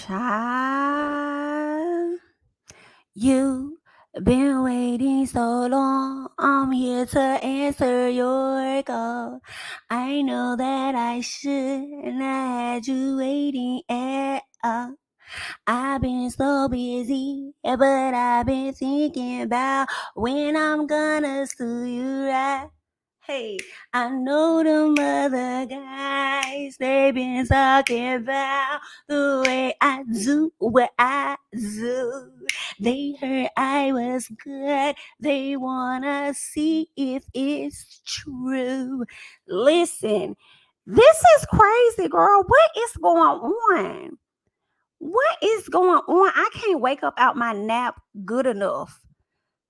Child, you been waiting so long. I'm here to answer your call. I know that I shouldn't have had you waiting at all. I've been so busy, but I've been thinking about when I'm gonna sue you right. Hey, I know them other guys, they been talking about the way I do what I do. They heard I was good, they wanna see if it's true. Listen, this is crazy, girl. What is going on? What is going on? I can't wake up out my nap good enough.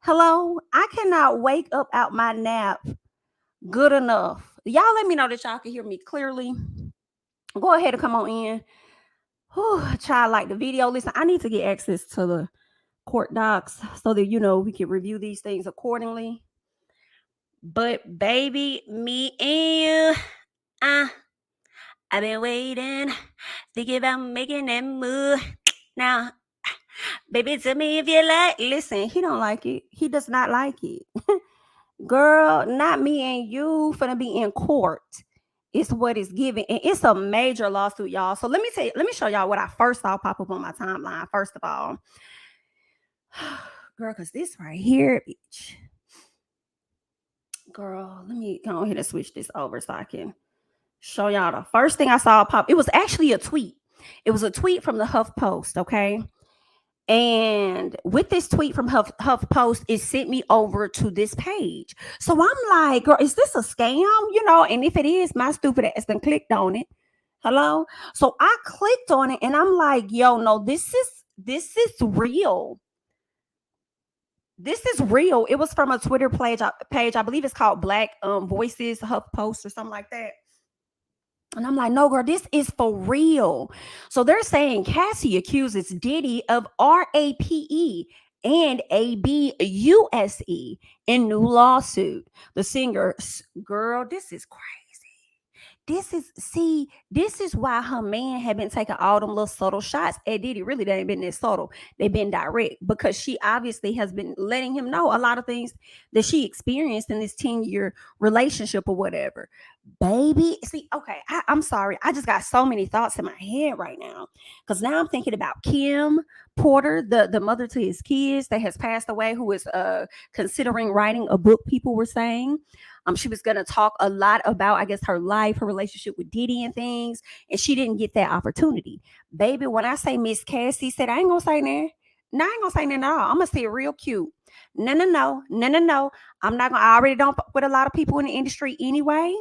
Hello? I cannot wake up out my nap good enough. Y'all let me know that y'all can hear me clearly. Go ahead and come on in. Whew, child, like the video. Listen, I need to get access to the court docs so that, we can review these things accordingly. But baby, me and you, I've been waiting, thinking about making that move. Now, baby, tell me if you like. Listen, he don't like it. He does not like it. Girl, not me and you finna be in court. It's what it's giving. And it's a major lawsuit, y'all. So let me show y'all what I first saw pop up on my timeline. First of all. Girl, because this right here, bitch. Girl, let me go ahead and switch this over so I can show y'all the first thing I saw pop. It was actually a tweet. It was a tweet from the HuffPost, okay? And with this tweet from HuffPost, it sent me over to this page. So I'm like, girl, is this a scam? And if it is, my stupid ass done clicked on it. Hello? So I clicked on it and I'm like, yo, no, this is real. This is real. It was from a Twitter page. I believe it's called Black Voices HuffPost or something like that. And I'm like, no, girl, this is for real. So they're saying Cassie accuses Diddy of RAPE and ABUSE in new lawsuit. The singer, girl, this is crazy. This is why her man had been taking all them little subtle shots at Diddy. Really, they ain't been that subtle. They've been direct because she obviously has been letting him know a lot of things that she experienced in this 10-year relationship or whatever. Baby, see, okay, I'm sorry. I just got so many thoughts in my head right now because now I'm thinking about Kim Porter, the mother to his kids that has passed away, who is considering writing a book, people were saying. She was going to talk a lot about, I guess, her life, her relationship with Diddy and things, and she didn't get that opportunity. Baby, when I say Miss Cassie said, I ain't going to say that. No, I ain't going to say that at all. I'm going to say it real cute. No. I'm not going to, I already don't fuck with a lot of people in the industry anyway.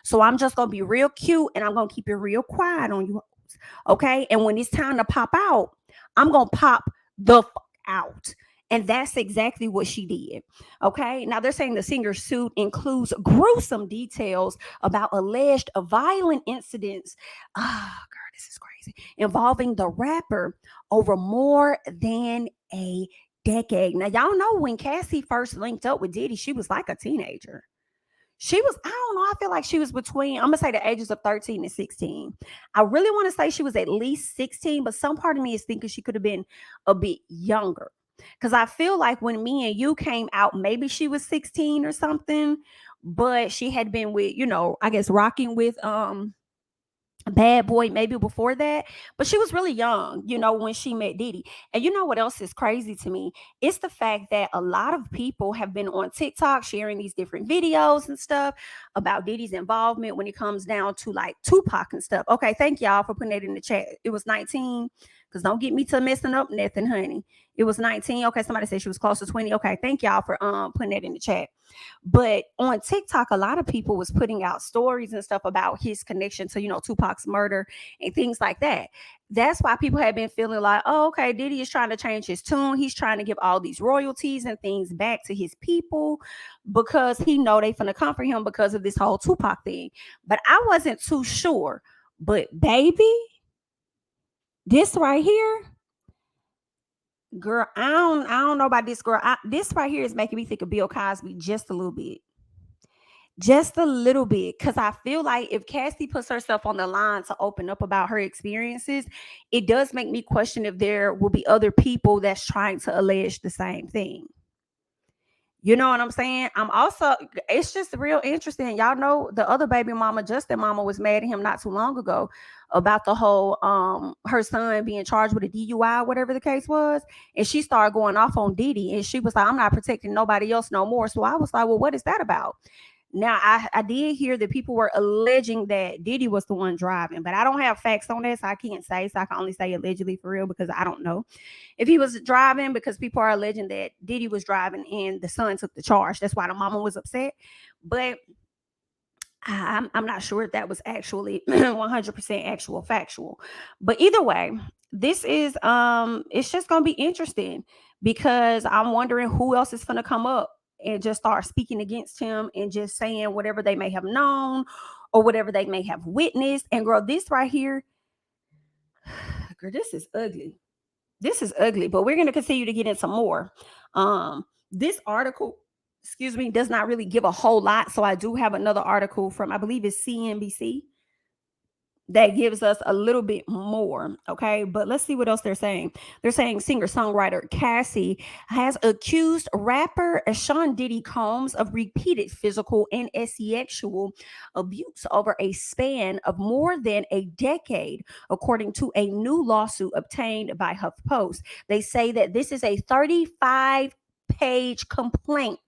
So I'm just going to be real cute and I'm going to keep it real quiet on you. Okay. And when it's time to pop out, I'm going to pop the fuck out. And that's exactly what she did. Okay. Now they're saying the singer's suit includes gruesome details about alleged violent incidents. Girl, this is crazy. Involving the rapper over more than a decade. Now, y'all know when Cassie first linked up with Diddy, she was like a teenager. She was, I don't know, I feel like she was between, I'm going to say the ages of 13 and 16. I really want to say she was at least 16, but some part of me is thinking she could have been a bit younger. Because I feel like when me and you came out, maybe she was 16 or something, but she had been with, I guess rocking with Bad Boy maybe before that, but she was really young, when she met Diddy. And you know what else is crazy to me? It's the fact that a lot of people have been on TikTok sharing these different videos and stuff about Diddy's involvement when it comes down to like Tupac and stuff. Okay, thank y'all for putting that in the chat. It was 19, because don't get me to messing up nothing, honey. It was 19. Okay, somebody said she was close to 20. Okay, thank y'all for putting that in the chat. But on TikTok, a lot of people was putting out stories and stuff about his connection to, Tupac's murder and things like that. That's why people have been feeling like, oh, okay, Diddy is trying to change his tune. He's trying to give all these royalties and things back to his people because he know they finna come for him because of this whole Tupac thing. But I wasn't too sure. But baby, this right here, girl, I don't know about this girl. This right here is making me think of Bill Cosby just a little bit. Just a little bit, because I feel like if Cassie puts herself on the line to open up about her experiences, it does make me question if there will be other people that's trying to allege the same thing. You know what I'm saying? I'm also, it's just real interesting. Y'all know the other baby mama, Justin mama, was mad at him not too long ago about the whole her son being charged with a DUI, whatever the case was. And she started going off on Diddy, and she was like, I'm not protecting nobody else no more. So I was like, well, what is that about? Now, I did hear that people were alleging that Diddy was the one driving, but I don't have facts on this. So I can't say. So I can only say allegedly for real, because I don't know if he was driving, because people are alleging that Diddy was driving and the son took the charge. That's why the mama was upset. But I'm not sure if that was actually 100% actual factual. But either way, this is it's just gonna be interesting, because I'm wondering who else is gonna come up and just start speaking against him and just saying whatever they may have known or whatever they may have witnessed. And girl, this right here, girl, this is ugly. This is ugly, but we're going to continue to get into more. This article, excuse me, does not really give a whole lot. So I do have another article from, I believe it's CNBC, that gives us a little bit more. Okay, but let's see what else they're saying. They're saying singer-songwriter Cassie has accused rapper Sean Diddy Combs of repeated physical and sexual abuse over a span of more than a decade, according to a new lawsuit obtained by HuffPost. They say that this is a 35-page complaint.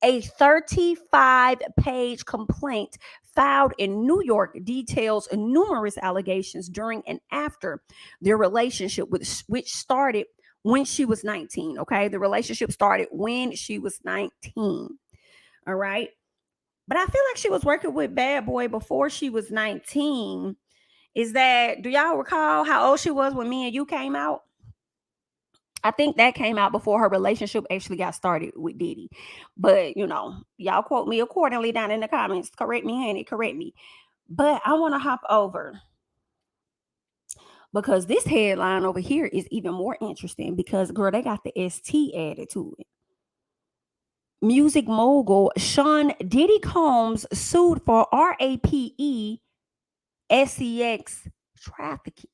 A 35-page complaint filed in New York details numerous allegations during and after their relationship, which started when she was 19. Okay, the relationship started when she was 19. All right, but I feel like she was working with Bad Boy before she was 19. Do y'all recall how old she was when Me and You came out? I think that came out before her relationship actually got started with Diddy. But, y'all quote me accordingly down in the comments. Correct me, honey. Correct me. But I want to hop over, because this headline over here is even more interesting, because, girl, they got the ST added to it. Music mogul Sean Diddy Combs sued for RAPE SEX trafficking.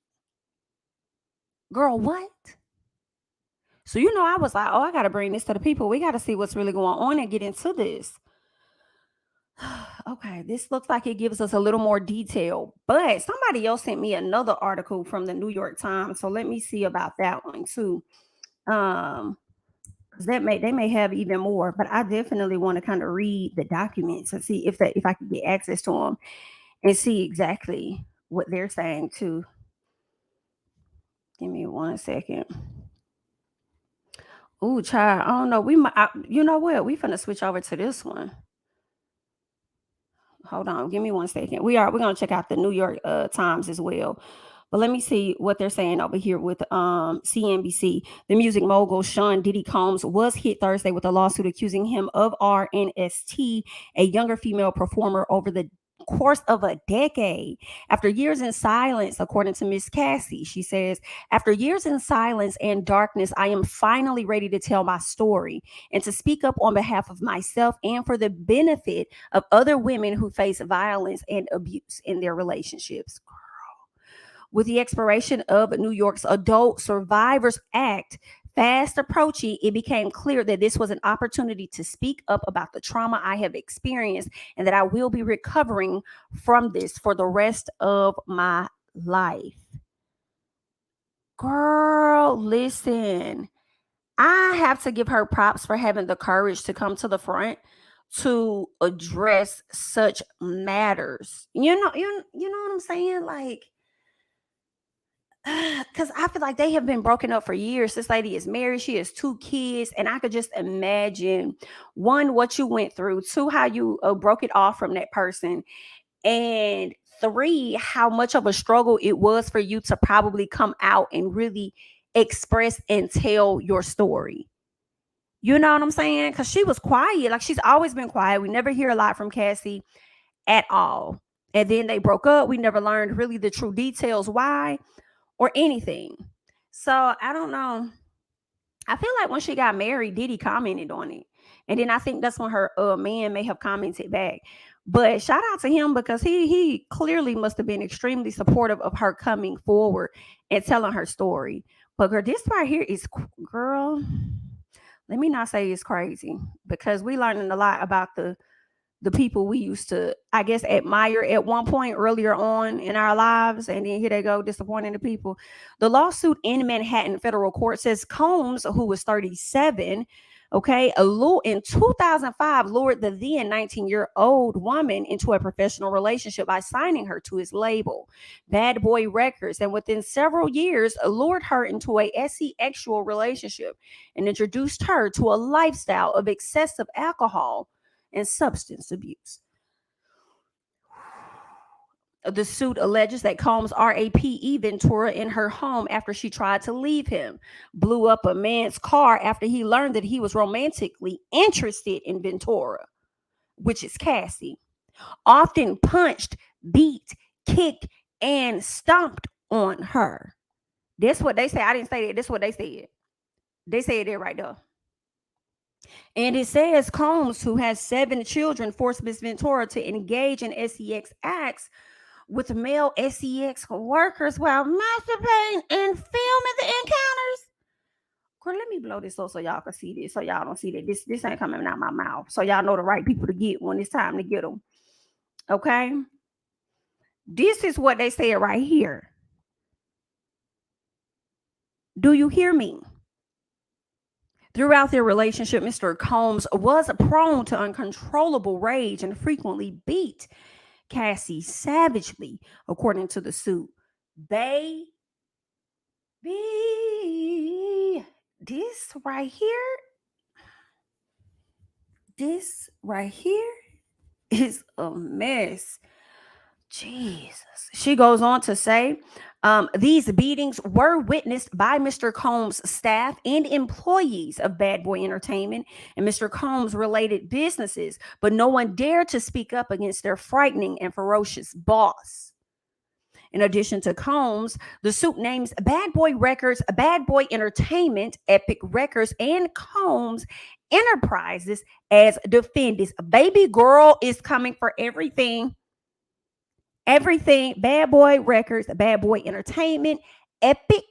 Girl, what? So, I was like, oh, I got to bring this to the people. We got to see what's really going on and get into this. Okay, this looks like it gives us a little more detail, but somebody else sent me another article from the New York Times. So let me see about that one too. 'Cause they may have even more, but I definitely want to kind of read the documents and see if I can get access to them and see exactly what they're saying too. Give me 1 second. Ooh, child, I don't know. You know what? We finna switch over to this one. Hold on, give me 1 second. We're gonna check out the New York Times as well. But let me see what they're saying over here with CNBC. The music mogul Sean Diddy Combs was hit Thursday with a lawsuit accusing him of RNST, a younger female performer, over the course of a decade. After years in silence, according to Miss Cassie, she says, after years in silence and darkness, I am finally ready to tell my story and to speak up on behalf of myself and for the benefit of other women who face violence and abuse in their relationships. With the expiration of New York's Adult Survivors Act fast approaching, it became clear that this was an opportunity to speak up about the trauma I have experienced and that I will be recovering from this for the rest of my life. Girl, listen, I have to give her props for having the courage to come to the front to address such matters. You know what I'm saying? Like, because I feel like they have been broken up for years. This lady is married. She has 2 kids. And I could just imagine, one, what you went through, two, how you broke it off from that person, and three, how much of a struggle it was for you to probably come out and really express and tell your story. You know what I'm saying? Because she was quiet. Like, she's always been quiet. We never hear a lot from Cassie at all. And then they broke up. We never learned really the true details why or anything. So I don't know. I feel like when she got married, Diddy commented on it. And then I think that's when her man may have commented back. But shout out to him because he clearly must have been extremely supportive of her coming forward and telling her story. But girl, this right here is, girl, let me not say it's crazy, because we learning a lot about the people we used to, I guess, admire at one point earlier on in our lives. And then here they go, disappointing the people. The lawsuit in Manhattan federal court says Combs, who was 37, okay, in 2005, lured the then 19-year-old woman into a professional relationship by signing her to his label, Bad Boy Records, and within several years, lured her into a sexual relationship and introduced her to a lifestyle of excessive alcohol and substance abuse. The suit alleges that Combs RAPE Ventura in her home after she tried to leave him, blew up a man's car after he learned that he was romantically interested in Ventura, which is Cassie, often punched, beat, kicked, and stomped on her. That's what they say. I didn't say that. That's what they said. They said it right there. And it says Combs, who has 7 children, forced Miss Ventura to engage in sex acts with male sex workers while masturbating and filming the encounters. Girl, let me blow this up so y'all can see this, so y'all don't see that this ain't coming out my mouth, so y'all know the right people to get when it's time to get them. Okay, this is what they said right here. Do you hear me? Throughout their relationship, Mr. Combs was prone to uncontrollable rage and frequently beat Cassie savagely, according to the suit. Baby, this right here is a mess. Jesus. She goes on to say, these beatings were witnessed by Mr. Combs' staff and employees of Bad Boy Entertainment and Mr. Combs' related businesses, but no one dared to speak up against their frightening and ferocious boss. In addition to Combs, the suit names Bad Boy Records, Bad Boy Entertainment, Epic Records, and Combs Enterprises as defendants. Baby girl is coming for everything. Everything. Bad Boy Records, Bad Boy Entertainment, Epic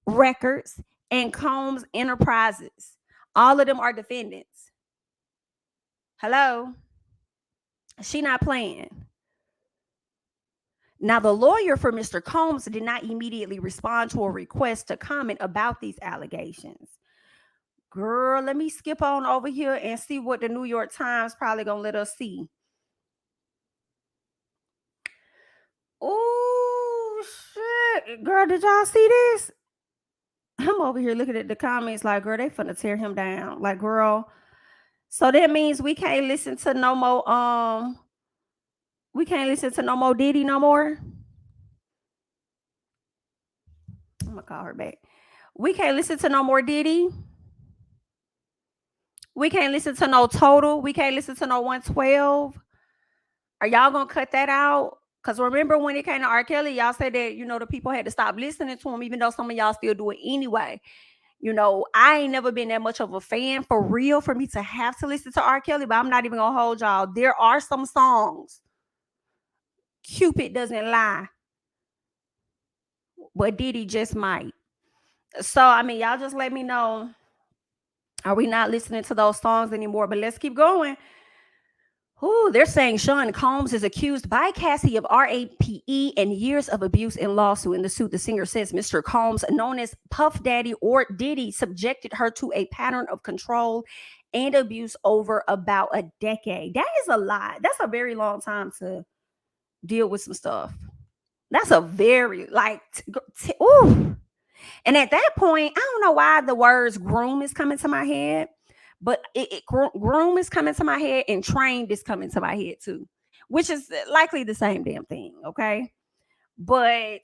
Records, and Combs Enterprises. All of them are defendants. Hello? She not playing. Now, the lawyer for Mr. Combs did not immediately respond to a request to comment about these allegations. Girl, let me skip on over here and see what the New York Times probably gonna let us see. Oh, shit. Girl, did y'all see this? I'm over here looking at the comments like, girl, they finna tear him down. Like, girl, so that means we can't listen to no more, we can't listen to no more Diddy no more. I'm gonna call her back. We can't listen to no more Diddy. We can't listen to no Total. We can't listen to no 112. Are y'all gonna cut that out? Because remember when it came to R. Kelly, y'all said that, the people had to stop listening to him, even though some of y'all still do it anyway. I ain't never been that much of a fan for real for me to have to listen to R. Kelly, but I'm not even gonna hold y'all. There are some songs. Cupid doesn't lie. But Diddy just might. So, I mean, y'all just let me know. Are we not listening to those songs anymore? But let's keep going. Ooh, they're saying Sean Combs is accused by Cassie of RAPE and years of abuse in lawsuit. In the suit, the singer says Mr. Combs, known as Puff Daddy or Diddy, subjected her to a pattern of control and abuse over about a decade. That is a lot. That's a very long time to deal with some stuff. That's a very, ooh. And at that point, I don't know why the words groom is coming to my head, but groom is coming to my head and trained is coming to my head too, which is likely the same damn thing, okay? But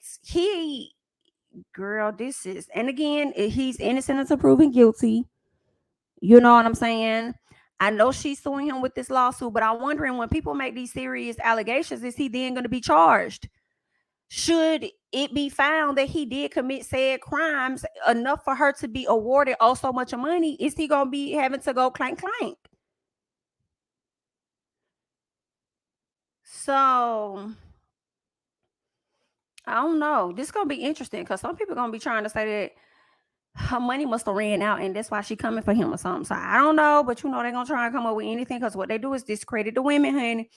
this is, and again, he's innocent until proven guilty. You know what I'm saying? I know she's suing him with this lawsuit, but I'm wondering, when people make these serious allegations, is he then going to be charged? Should it be found that he did commit said crimes enough for her to be awarded so much money? Is he going to be having to go clank clank? So I don't know. This is gonna be interesting because some people gonna be trying to say that her money must have ran out and that's why she coming for him or something. So I don't know, but they're gonna try and come up with anything because what they do is discredit the women, honey.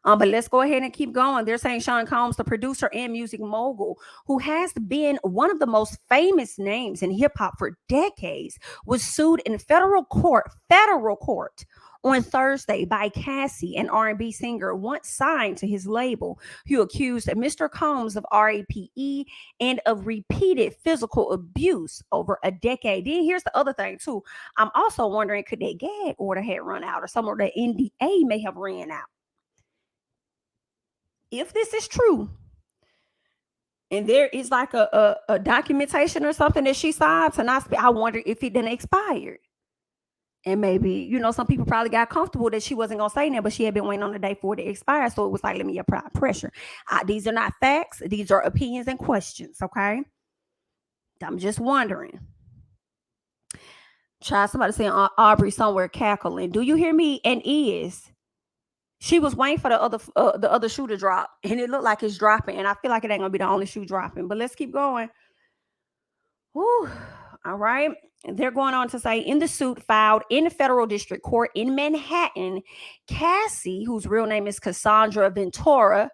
But let's go ahead and keep going. They're saying Sean Combs, the producer and music mogul, who has been one of the most famous names in hip hop for decades, was sued in federal court on Thursday by Cassie, an R&B singer once signed to his label, who accused Mr. Combs of RAPE and of repeated physical abuse over a decade. Then here's the other thing too. I'm also wondering, could that gag order had run out or some of the NDA may have ran out? If this is true, and there is like a documentation or something that she signed to not speak, I wonder if it didn't expire. And maybe, some people probably got comfortable that she wasn't going to say that, but she had been waiting on the day for it to expire. So it was like, let me apply pressure. These are not facts. These are opinions and questions, okay? I'm just wondering. Try somebody saying Aubrey somewhere cackling. Do you hear me? And she was waiting for the other shoe to drop, and it looked like it's dropping. And I feel like it ain't gonna be the only shoe dropping. But let's keep going. Whew. All right. They're going on to say in the suit filed in the federal district court in Manhattan, Cassie, whose real name is Cassandra Ventura,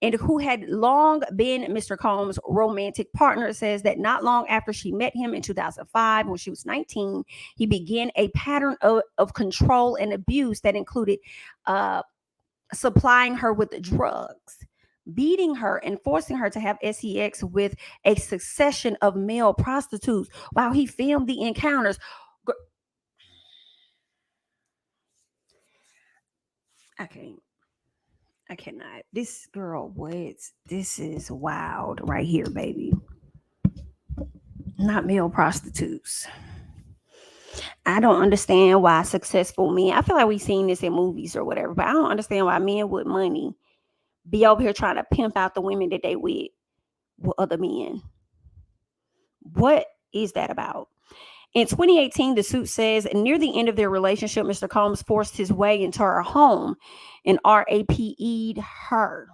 and who had long been Mr. Combs' romantic partner, says that not long after she met him in 2005, when she was 19, he began a pattern of control and abuse that included supplying her with drugs, beating her, and forcing her to have sex with a succession of male prostitutes while he filmed the encounters. I cannot. This girl, what? This is wild right here, baby. Not male prostitutes. I don't understand why successful men, I feel like we've seen this in movies or whatever, but I don't understand why men with money be over here trying to pimp out the women that they with other men. What is that about? In 2018, the suit says near the end of their relationship, Mr. Combs forced his way into her home and RAPE'd her.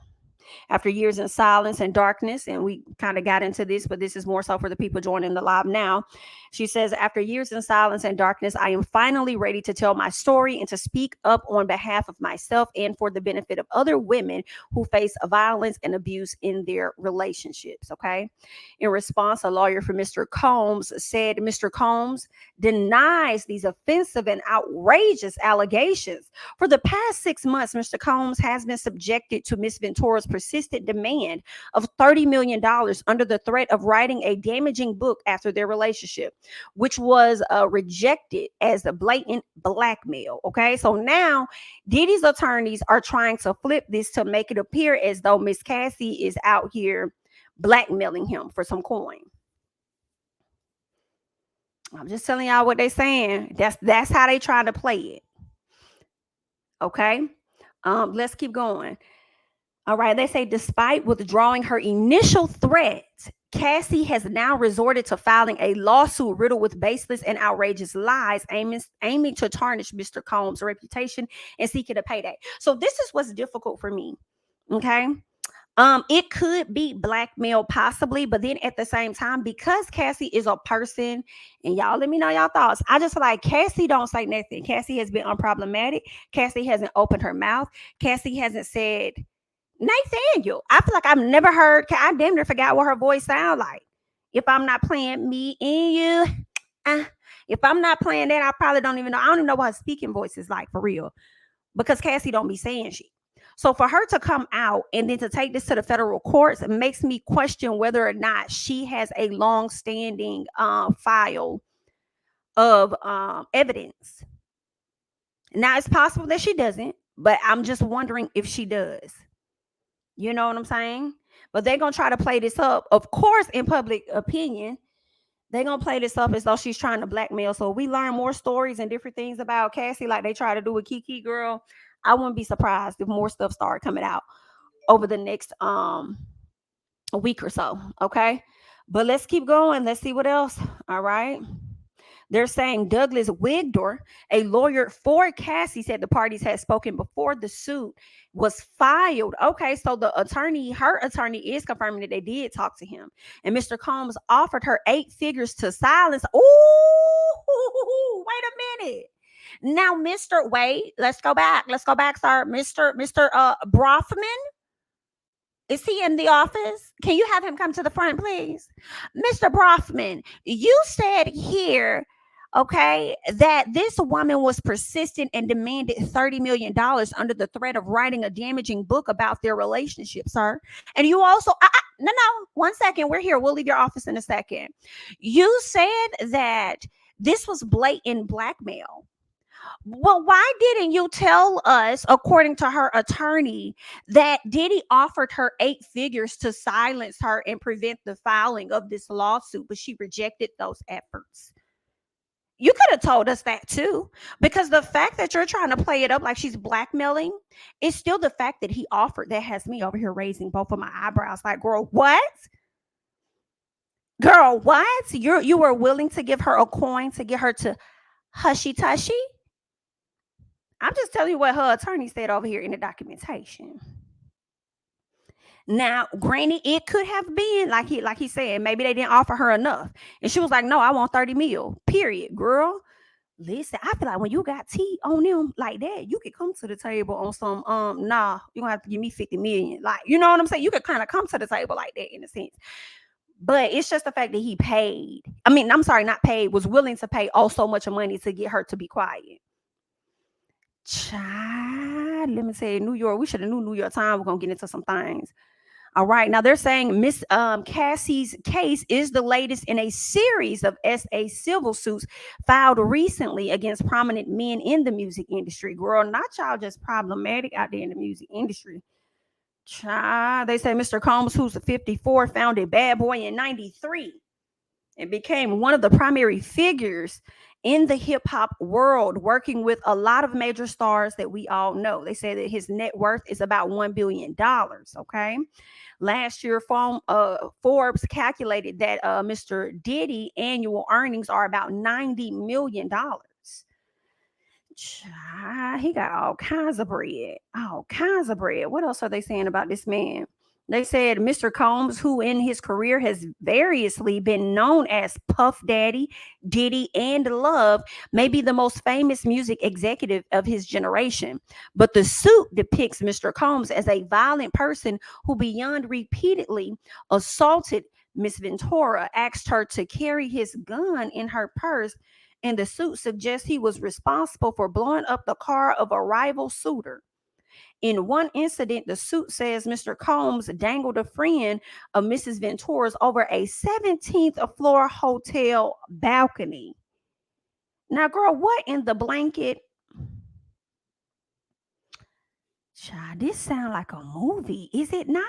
After years in silence and darkness, and we kind of got into this, but this is more so for the people joining the live now. She says, after years in silence and darkness, I am finally ready to tell my story and to speak up on behalf of myself and for the benefit of other women who face violence and abuse in their relationships. Okay. In response, a lawyer for Mr. Combs said Mr. Combs denies these offensive and outrageous allegations. For the past 6 months, Mr. Combs has been subjected to Miss Ventura's persistent demand of $30 million under the threat of writing a damaging book after their relationship, which was rejected as a blatant blackmail. Okay, so now Diddy's attorneys are trying to flip this to make it appear as though Miss Cassie is out here blackmailing him for some coin. I'm just telling y'all what they're saying. That's how they try to play it. Okay, let's keep going. All right, they say despite withdrawing her initial threat, Cassie has now resorted to filing a lawsuit riddled with baseless and outrageous lies, aiming to tarnish Mr. Combs' reputation and seeking a payday. So this is what's difficult for me. Okay. It could be blackmail possibly, but then at the same time, because Cassie is a person, and y'all let me know y'all thoughts. I just feel like Cassie don't say nothing. Cassie has been unproblematic. Cassie hasn't opened her mouth. Cassie hasn't said Nathaniel. I feel like I've never heard. I damn near forgot what her voice sound like. If I'm not playing me and you, if I'm not playing that, I probably don't even know. I don't even know what her speaking voice is like for real, because Cassie don't be saying shit. So for her to come out and then to take this to the federal courts, it makes me question whether or not she has a long-standing file of evidence. Now, it's possible that she doesn't, but I'm just wondering if she does. You know what I'm saying? But they're going to try to play this up, of course, in public opinion. They're going to play this up as though she's trying to blackmail. So we learn more stories and different things about Cassie like they try to do with Kiki, girl. I wouldn't be surprised if more stuff started coming out over the next a week or so. Okay. But let's keep going. Let's see what else. All right. They're saying Douglas Wigdor, a lawyer for Cassie, said the parties had spoken before the suit was filed. Okay, so her attorney is confirming that they did talk to him. And Mr. Combs offered her 8 figures to silence. Ooh, wait a minute. Now, let's go back. Let's go back, sir. Mr. Brothman. Is he in the office? Can you have him come to the front, please? Mr. Brothman, you said here, okay, that this woman was persistent and demanded $30 million under the threat of writing a damaging book about their relationship, sir. And you also, no, 1 second. We're here. We'll leave your office in a second. You said that this was blatant blackmail. Well, why didn't you tell us, according to her attorney, that Diddy offered her 8 figures to silence her and prevent the filing of this lawsuit, but she rejected those efforts? You could have told us that too, because the fact that you're trying to play it up like she's blackmailing is still the fact that he offered. That has me over here raising both of my eyebrows like, girl, what? Girl, what? You were willing to give her a coin to get her to hushy tushy? I'm just telling you what her attorney said over here in the documentation. Now, granted, it could have been like he said, maybe they didn't offer her enough. And she was like, no, I want 30 mil, period. Girl, listen, I feel like when you got tea on them like that, you could come to the table on some, nah, you're gonna have to give me 50 million. Like, you know what I'm saying? You could kind of come to the table like that in a sense. But it's just the fact that he paid. I mean, I'm sorry, not paid, was willing to pay so much money to get her to be quiet. Child, let me say New York. We should have knew New York Times. We're gonna get into some things. All right. Now they're saying Miss Cassie's case is the latest in a series of SA civil suits filed recently against prominent men in the music industry. Girl, not y'all just problematic out there in the music industry. Child, they say Mr. Combs, who's 54, founded Bad Boy in '93 and became one of the primary figures in the hip hop world, working with a lot of major stars that we all know. They say that his net worth is about $1 billion. Okay. Last year, Forbes calculated that Mr. Diddy annual earnings are about $90 million. He got all kinds of bread. All kinds of bread. What else are they saying about this man? They said Mr. Combs, who in his career has variously been known as Puff Daddy, Diddy, and Love, may be the most famous music executive of his generation. But the suit depicts Mr. Combs as a violent person who, beyond repeatedly assaulted Miss Ventura, asked her to carry his gun in her purse, and the suit suggests he was responsible for blowing up the car of a rival suitor. In one incident, the suit says Mr. Combs dangled a friend of Mrs. Ventura's over a 17th floor hotel balcony. Now, girl, what in the blanket? Child, this sounds like a movie. Is it not?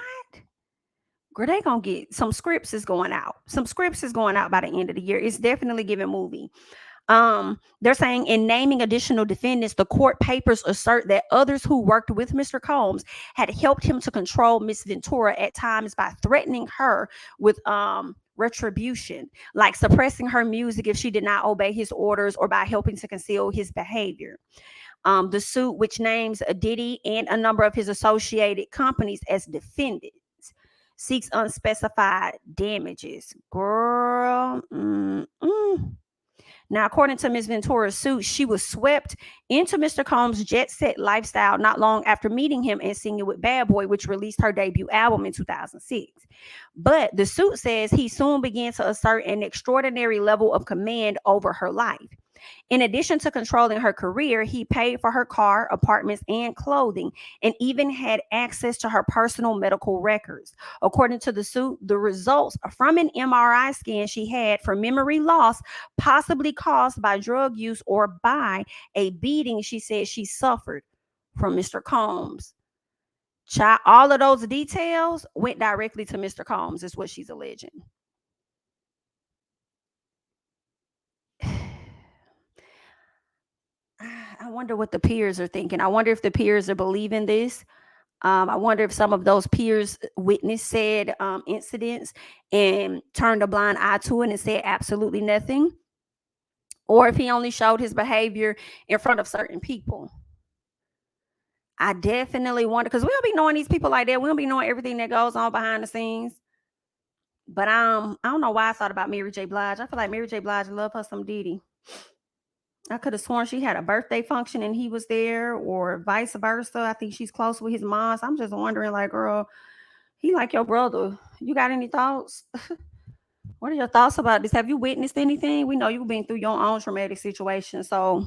Girl, they gonna get some scripts is going out. Some scripts is going out by the end of the year. It's definitely giving movie. They're saying in naming additional defendants, the court papers assert that others who worked with Mr. Combs had helped him to control Miss Ventura at times by threatening her with retribution, like suppressing her music if she did not obey his orders or by helping to conceal his behavior. The suit, which names Diddy and a number of his associated companies as defendants, seeks unspecified damages. Girl, Now, according to Ms. Ventura's suit, she was swept into Mr. Combs' jet set lifestyle not long after meeting him and singing with Bad Boy, which released her debut album in 2006. But the suit says he soon began to assert an extraordinary level of command over her life. In addition to controlling her career, he paid for her car, apartments, and clothing, and even had access to her personal medical records. According to the suit, the results from an MRI scan she had for memory loss, possibly caused by drug use or by a beating she said she suffered from Mr. Combs. All of those details went directly to Mr. Combs, is what she's alleging. I wonder what the peers are thinking. I wonder if the peers are believing this. I wonder if some of those peers witnessed said incidents and turned a blind eye to it and said absolutely nothing. or if he only showed his behavior in front of certain people. I definitely wonder, because we don't be knowing these people like that. We don't be knowing everything that goes on behind the scenes. But I don't know why I thought about Mary J. Blige. I feel like Mary J. Blige love her some Diddy. I could have sworn she had a birthday function and he was there, or vice versa. I think she's close with his mom. So I'm just wondering, like, girl, he like your brother. You got any thoughts? What are your thoughts about this? Have you witnessed anything? We know you've been through your own traumatic situation, so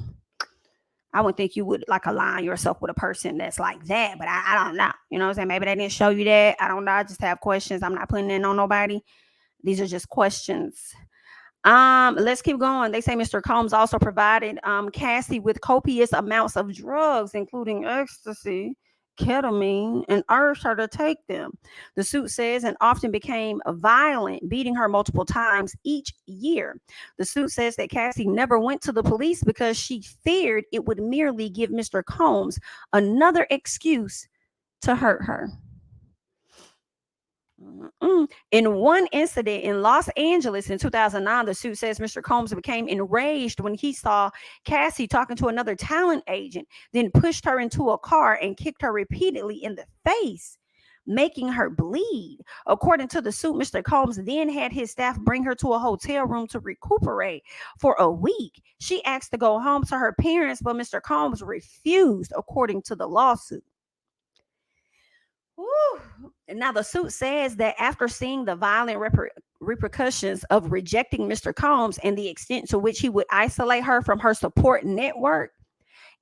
I wouldn't think you would like align yourself with a person that's like that. But I don't know. You know what I'm saying? Maybe they didn't show you that. I don't know. I just have questions. I'm not putting it on nobody. These are just questions. Let's keep going. They say Mr. Combs also provided Cassie with copious amounts of drugs, including ecstasy, ketamine, and urged her to take them. The suit says, and often became violent, beating her multiple times each year. The suit says that Cassie never went to the police because she feared it would merely give Mr. Combs another excuse to hurt her. In one incident in Los Angeles in 2009, the suit says Mr. Combs became enraged when he saw Cassie talking to another talent agent, then pushed her into a car and kicked her repeatedly in the face, making her bleed. According to the suit, Mr. Combs then had his staff bring her to a hotel room to recuperate for a week. She asked to go home to her parents, but Mr. Combs refused, according to the lawsuit. Woo. Now, the suit says that after seeing the violent repercussions of rejecting Mr. Combs and the extent to which he would isolate her from her support network,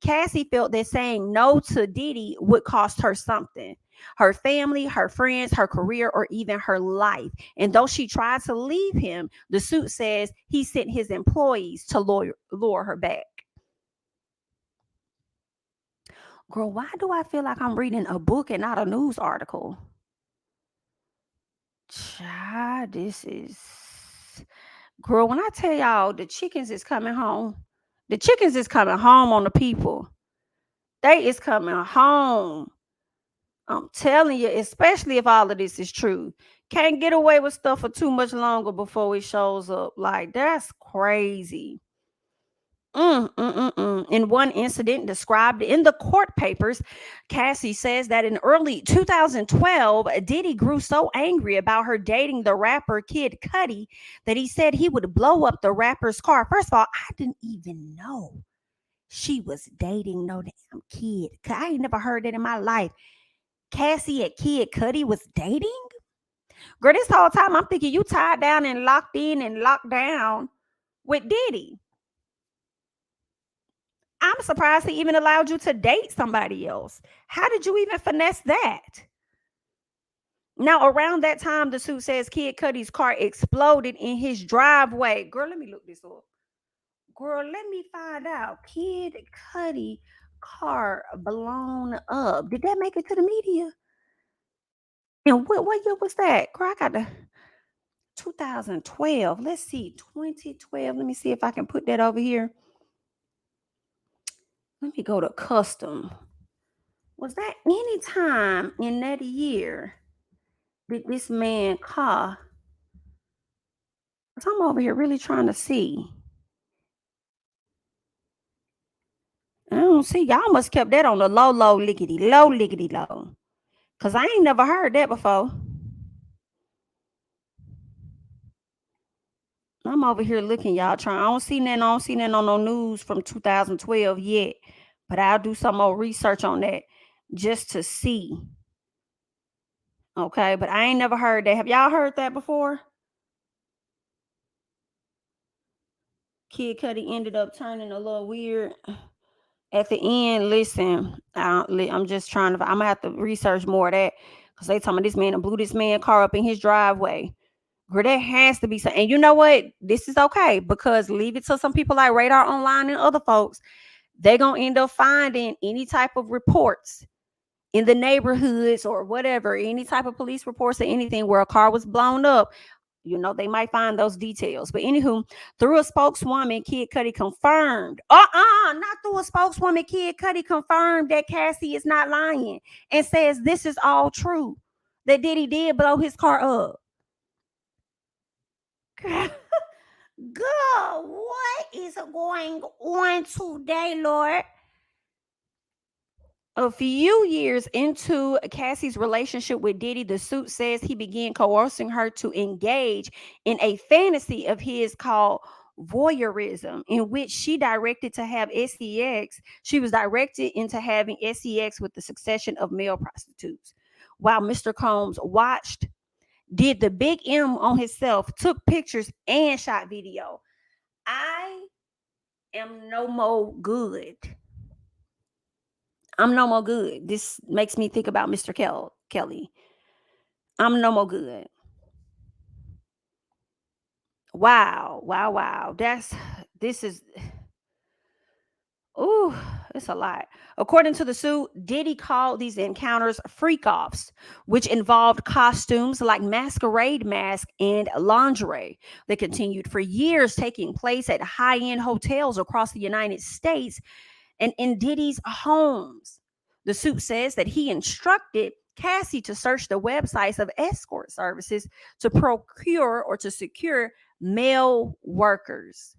Cassie felt that saying no to Diddy would cost her something: her family, her friends, her career, or even her life. And though she tried to leave him, the suit says he sent his employees to lure her back. Girl, why do I feel like I'm reading a book and not a news article? Child, this is, girl, when I tell y'all the chickens is coming home, the chickens is coming home on the people. They is coming home. I'm telling you, especially if all of this is true. Can't get away with stuff for too much longer before it shows up. Like, that's crazy. In one incident described in the court papers, Cassie says that in early 2012, Diddy grew so angry about her dating the rapper Kid Cudi that he said he would blow up the rapper's car. First of all, I didn't even know she was dating no damn kid. I ain't never heard that in my life. Cassie and Kid Cudi was dating? Girl, this whole time I'm thinking you tied down and locked in and locked down with Diddy. I'm surprised he even allowed you to date somebody else. How did you even finesse that? Now, around that time, the suit says Kid Cudi's car exploded in his driveway. Girl, let me look this up. Girl, let me find out. Kid Cudi car blown up. Did that make it to the media? And what year was that? Girl, I got the 2012. Let's see, 2012. Let me see if I can put that over here. Let me go to custom. Was that any time in that year did this man car? So I'm over here really trying to see. I don't see. Y'all must kept that on the low, lickety, low. Cause I ain't never heard that before. I'm over here looking, y'all trying. I don't see nothing on no news from 2012 yet. But I'll do some more research on that just to see. Okay, but I ain't never heard that. Have y'all heard that before? Kid Cudi ended up turning a little weird at the end. Listen, I'm just trying to. I'm gonna have to research more of that because they talking about this man and blew this man car up in his driveway. Girl, there has to be some. And you know what? This is okay because leave it to some people like Radar Online and other folks. They're gonna end up finding any type of reports in the neighborhoods or whatever, any type of police reports or anything where a car was blown up. They might find those details. But anywho, through a spokeswoman, Kid Cudi confirmed. Not through a spokeswoman. Kid Cudi confirmed that Cassie is not lying and says this is all true. That Diddy did blow his car up. Girl, what? is going on today, Lord? A few years into Cassie's relationship with Diddy, the suit says he began coercing her to engage in a fantasy of his called voyeurism, in which she directed to have sex. She was directed into having sex with the succession of male prostitutes. While Mr. Combs watched, did the big M on himself, took pictures and shot video. I am no more good. I'm no more good. This makes me think about Mr. Kelly. I'm no more good. Wow, wow, wow. This is ooh, it's a lot. According to the suit, Diddy called these encounters freak offs, which involved costumes like masquerade mask and lingerie. They continued for years, taking place at high-end hotels across the United States and in Diddy's homes. The suit says that he instructed Cassie to search the websites of escort services to procure or to secure male workers.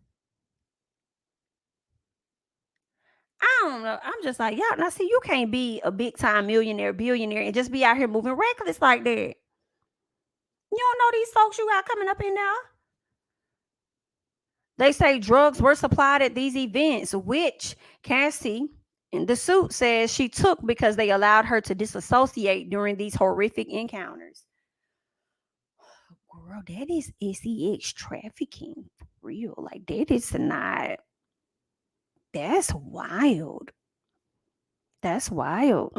I don't know. I'm just like, y'all. Now, see, you can't be a big time millionaire, billionaire, and just be out here moving reckless like that. You don't know these folks you got coming up in there. They say drugs were supplied at these events, which Cassie in the suit says she took because they allowed her to disassociate during these horrific encounters. Girl, that is sex trafficking for real. Like, that is not, that's wild. That's wild.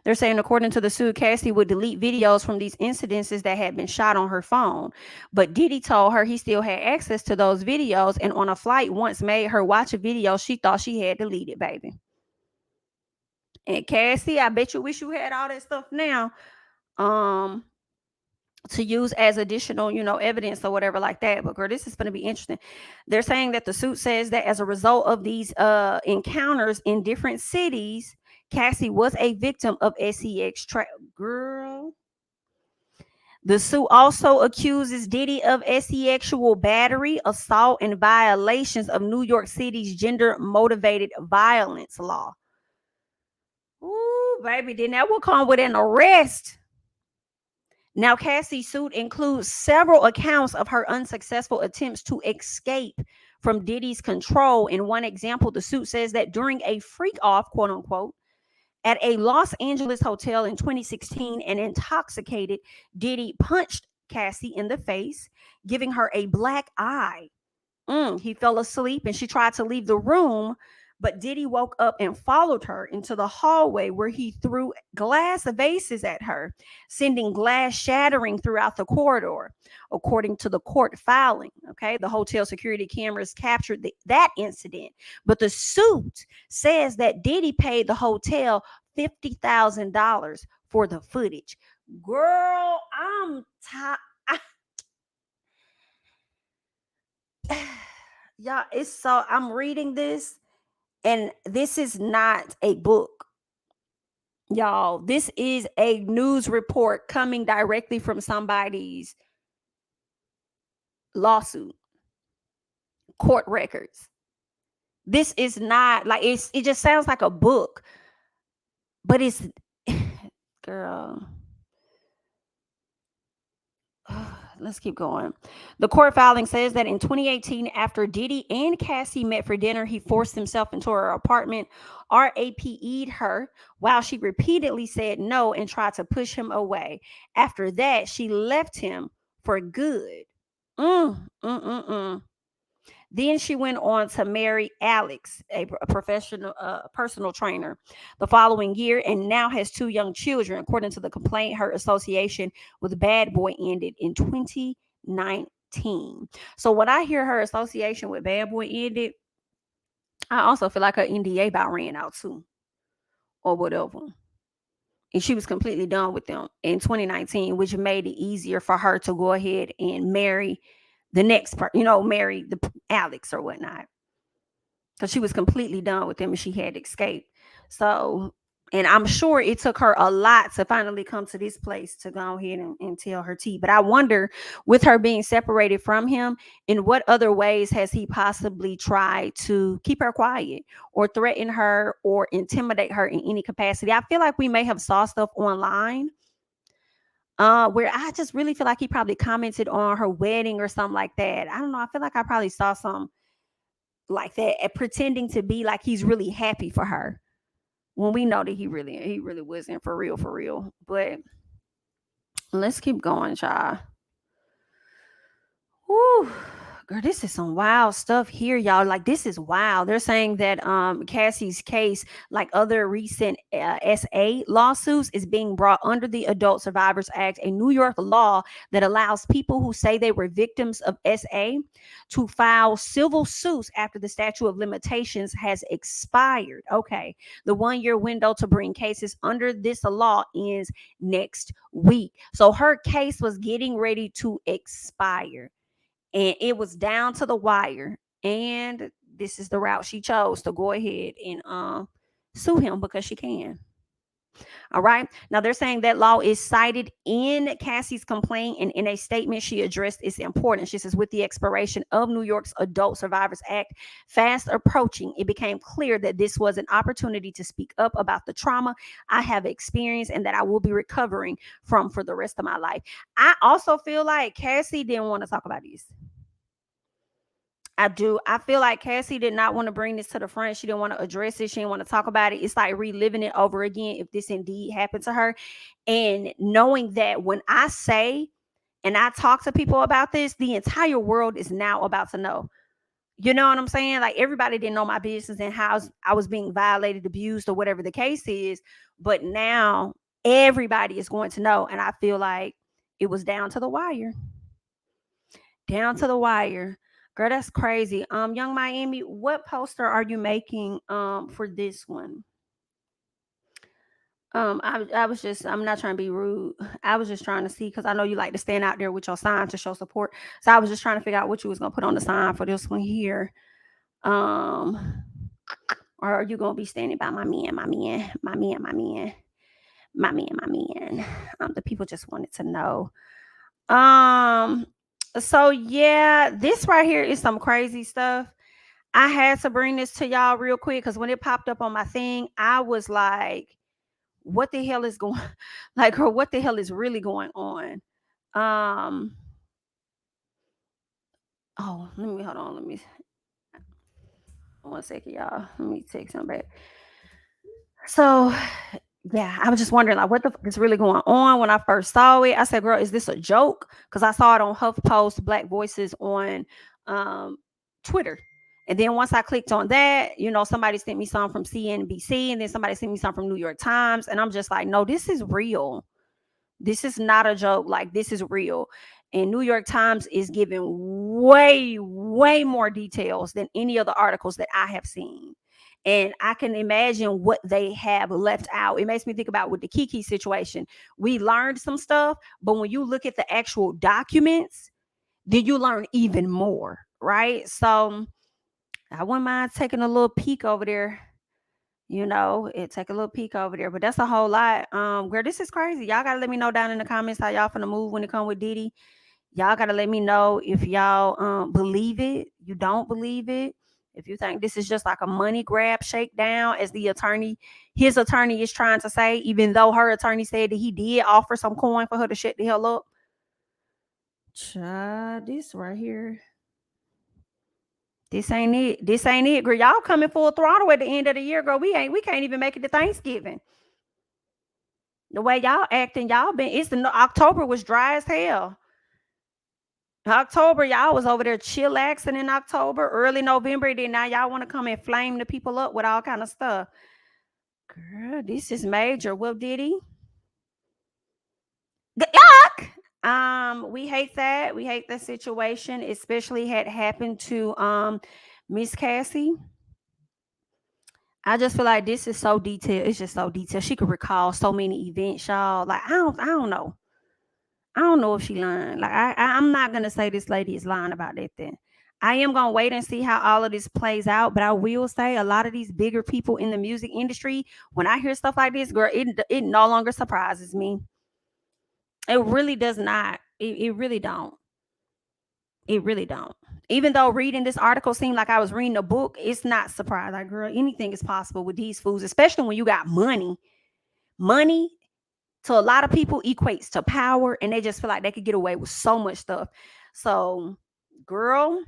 They're saying, according to the suit, Cassie would delete videos from these incidences that had been shot on her phone. But Diddy told her he still had access to those videos, and on a flight once made her watch a video she thought she had deleted, baby. And Cassie, I bet you wish you had all that stuff now. To use as additional, evidence or whatever like that. But girl, this is going to be interesting. They're saying that the suit says that as a result of these encounters in different cities, Cassie was a victim of sex girl. The suit also accuses Diddy of sexual battery, assault, and violations of New York City's gender motivated violence law. Ooh, baby, then that will come with an arrest. Now, Cassie's suit includes several accounts of her unsuccessful attempts to escape from Diddy's control. In one example, the suit says that during a freak off, quote unquote, at a Los Angeles hotel in 2016, an intoxicated Diddy punched Cassie in the face, giving her a black eye. He fell asleep and she tried to leave the room, but Diddy woke up and followed her into the hallway where he threw glass vases at her, sending glass shattering throughout the corridor. According to the court filing, okay, the hotel security cameras captured that incident, but the suit says that Diddy paid the hotel $50,000 for the footage. Girl, I'm tired. Y'all, it's so, I'm reading this, and this is not a book. Y'all, this is a news report coming directly from somebody's lawsuit, court records. This is not like, it just sounds like a book, but it's girl. Let's keep going. The court filing says that in 2018, after Diddy and Cassie met for dinner, he forced himself into her apartment, RAPE'd her while she repeatedly said no and tried to push him away. After that, she left him for good. Then she went on to marry Alex, a professional personal trainer, the following year, and now has 2 young children. According to the complaint, her association with Bad Boy ended in 2019. So when I hear her association with Bad Boy ended, I also feel like her NDA about ran out too, or whatever. And she was completely done with them in 2019, which made it easier for her to go ahead and marry the next part, marry the Alex or whatnot, because she was completely done with him and she had escaped. So And I'm sure it took her a lot to finally come to this place to go ahead and tell her tea. But I wonder, with her being separated from him, in what other ways has he possibly tried to keep her quiet or threaten her or intimidate her in any capacity? I feel like we may have saw stuff online where I just really feel like he probably commented on her wedding or something like that. I don't know. I feel like I probably saw some like that, pretending to be like he's really happy for her when we know that he really wasn't for real, for real. But let's keep going, y'all. Woo. Girl, this is some wild stuff here, y'all. Like, this is wild. They're saying that Cassie's case, like other recent SA lawsuits, is being brought under the Adult Survivors Act, a New York law that allows people who say they were victims of SA to file civil suits after the statute of limitations has expired. Okay, the 1 year window to bring cases under this law ends next week. So her case was getting ready to expire, and it was down to the wire. And this is the route she chose, to go ahead and sue him because she can. All right. Now they're saying that law is cited in Cassie's complaint, and in a statement she addressed its importance. She says, with the expiration of New York's Adult Survivors Act fast approaching, it became clear that this was an opportunity to speak up about the trauma I have experienced and that I will be recovering from for the rest of my life. I also feel like Cassie didn't want to talk about this. I do. I feel like Cassie did not want to bring this to the front. She didn't want to address it. She didn't want to talk about it. It's like reliving it over again if this indeed happened to her. And knowing that when I say and I talk to people about this, the entire world is now about to know. You know what I'm saying? Like, everybody didn't know my business and how I was being violated, abused, or whatever the case is. But now everybody is going to know. And I feel like it was down to the wire. Down to the wire. Girl, that's crazy. Young Miami, what poster are you making for this one? I was just, I'm not trying to be rude. I was just trying to see, because I know you like to stand out there with your sign to show support. So I was just trying to figure out what you was gonna put on the sign for this one here. Um, or are you gonna be standing by my man, my man, my man, my man, my man, my man? The people just wanted to know. Um, so yeah, this right here is some crazy stuff. I had to bring this to y'all real quick because when it popped up on my thing, I was like, what the hell is going like, or what the hell is really going on? Um, oh, let me hold on, let me 1 second, y'all. Let me take some back. So yeah, I was just wondering, like, what the fuck is really going on. When I first saw it, I said, girl, is this a joke? Because I saw it on HuffPost Black Voices on um Twitter. And then once I clicked on that, somebody sent me some from CNBC, and then somebody sent me some from New York Times. And I'm just like, no, this is real. This is not a joke. Like, this is real. And New York Times is giving way, way more details than any of the articles that I have seen. And I can imagine what they have left out. It makes me think about with the Kiki situation. We learned some stuff, but when you look at the actual documents, then you learn even more, right? So I wouldn't mind taking a little peek over there. Take a little peek over there. But that's a whole lot. Girl, this is crazy. Y'all gotta let me know down in the comments how y'all finna move when it come with Diddy. Y'all gotta let me know if y'all believe it, you don't believe it. If you think this is just like a money grab shakedown, as his attorney is trying to say, even though her attorney said that he did offer some coin for her to shut the hell up. Child, this right here. This ain't it. This ain't it, girl. Y'all coming full throttle at the end of the year, girl. We can't even make it to Thanksgiving. The way y'all acting, October was dry as hell. October, y'all was over there chillaxing in October, early November. Then now y'all want to come and flame the people up with all kind of stuff. Girl, this is major. Well, Diddy. Good luck. We hate that. We hate that situation, especially had happened to Miss Cassie. I just feel like this is so detailed. It's just so detailed. She could recall so many events, y'all. Like, I don't know. I don't know if she lying. Like, I'm not gonna say this lady is lying about that thing. I am going to wait and see how all of this plays out. But I will say a lot of these bigger people in the music industry, when I hear stuff like this, girl, it no longer surprises me. It really does not. It really don't. It really don't. Even though reading this article seemed like I was reading a book, it's not surprising. Like, girl, anything is possible with these fools, especially when you got money. Money to a lot of people equates to power, and they just feel like they could get away with so much stuff. So, girl,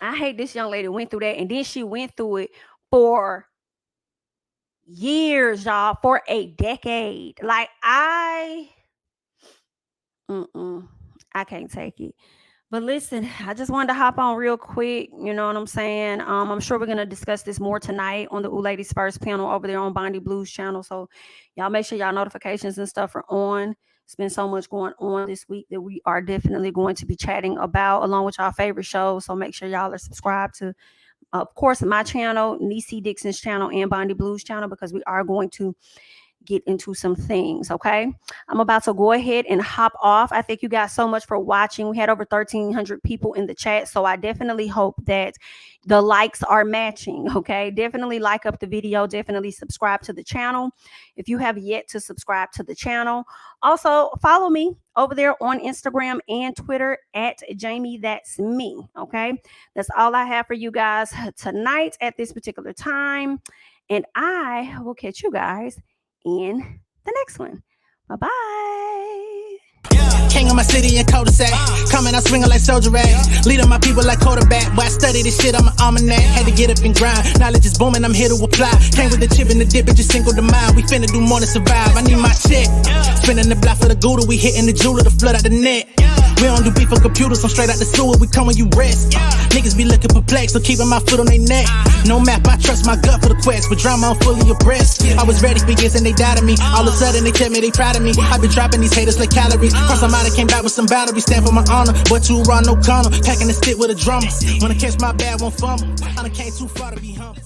I hate this young lady went through that, and then she went through it for years, y'all, for a decade. Like, I can't take it. But listen, I just wanted to hop on real quick. You know what I'm saying? I'm sure we're going to discuss this more tonight on the Ooh Ladies First panel over there on Bondi Blues channel. So y'all make sure y'all notifications and stuff are on. It's been so much going on this week that we are definitely going to be chatting about along with y'all favorite shows. So make sure y'all are subscribed to, of course, my channel, Niecy Dixon's channel, and Bondi Blues channel, because we are going to get into some things. Okay, I'm about to go ahead and hop off. I thank you guys so much for watching. We had over 1,300 people in the chat, so I definitely hope that the likes are matching. Okay, definitely like up the video, definitely subscribe to the channel if you have yet to subscribe to the channel. Also follow me over there on Instagram and Twitter at JamiThatsMe. Okay, that's all I have for you guys tonight at this particular time, and I will catch you guys in the next one. Bye-bye. King of my city and cul-de-sac. Coming out swinging like Soldier Rag. Leading my people like quarterback. But I study this shit, I'm an almanac. Had to get up and grind. Knowledge is booming, I'm here to apply. Came with the chip and the dip, it just single the mind. We finna do more than survive. I need my check. Spinning the block for the Gouda. We hitting the jeweler to flood out the net. We don't do beef for computers, I'm straight out the sewer. We come when you rest. Niggas be looking perplexed, so keeping my foot on their neck. No map, I trust my gut for the quest. With drama, I'm fully abreast. I was ready for years and they doubted me. All of a sudden they tell me they proud of me. I been dropping these haters like calories. Cross them out, I came back with some boundaries. Stand for my honor, but too raw, no corner. Packing the stick with a drummer. When I catch my bad, won't fumble. I done came too far to be humble.